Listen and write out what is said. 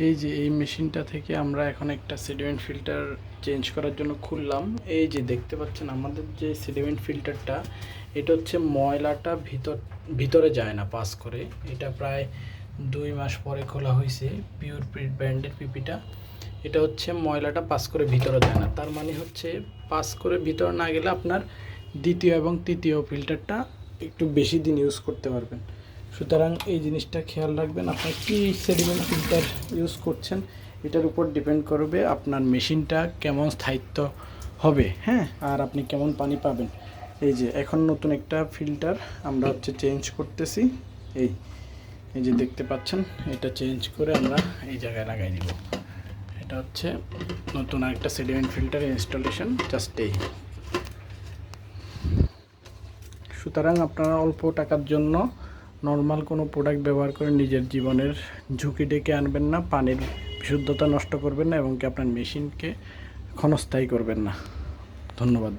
এই যে এই মেশিনটা থেকে আমরা এখন একটা সেডিমেন্ট ফিল্টার চেঞ্জ করার জন্য খুললাম। এই যে দেখতে পাচ্ছেন আমাদের যে সেডিমেন্ট ফিল্টারটা, এটা হচ্ছে ময়লাটা ভিতরে যায় না পাস করে। এটা প্রায় 2 মাস পরে খোলা হয়েছে পিওর প্রিট ব্র্যান্ডের পিপিটা। এটা হচ্ছে ময়লাটা পাস করে ভিতরে যায় না, তার মানে হচ্ছে পাস করে ভিতরে না গেলে আপনার দ্বিতীয় এবং তৃতীয় ফিল্টারটা একটু বেশি দিন ইউজ করতে পারবেন। সুতরাং এই জিনিসটা খেয়াল রাখবেন, আপনার কী সেডিমেন্ট ফিল্টার ইউজ করছেন এটার উপর ডিপেন্ড করবে আপনার মেশিনটা কেমন স্থায়িত্ব হবে, হ্যাঁ, আর আপনি কেমন পানি পাবেন। এই যে এখন নতুন একটা ফিল্টার আমরা হচ্ছে চেঞ্জ করতেছি। এই এই যে দেখতে পাচ্ছেন, এটা চেঞ্জ করে আমরা এই জায়গায় লাগাই দিব। এটা হচ্ছে নতুন আরেকটা সেডিমেন্ট ফিল্টার ইনস্টলেশন, জাস্ট এই। সুতরাং আপনারা অল্প টাকার জন্য নর্মাল কোনো প্রোডাক্ট ব্যবহার করে নিজের জীবনের ঝুঁকি ডেকে আনবেন না, পানির বিশুদ্ধতা নষ্ট করবেন না এবং কি আপনার মেশিনকে ক্ষণস্থায়ী করবেন না। ধন্যবাদ।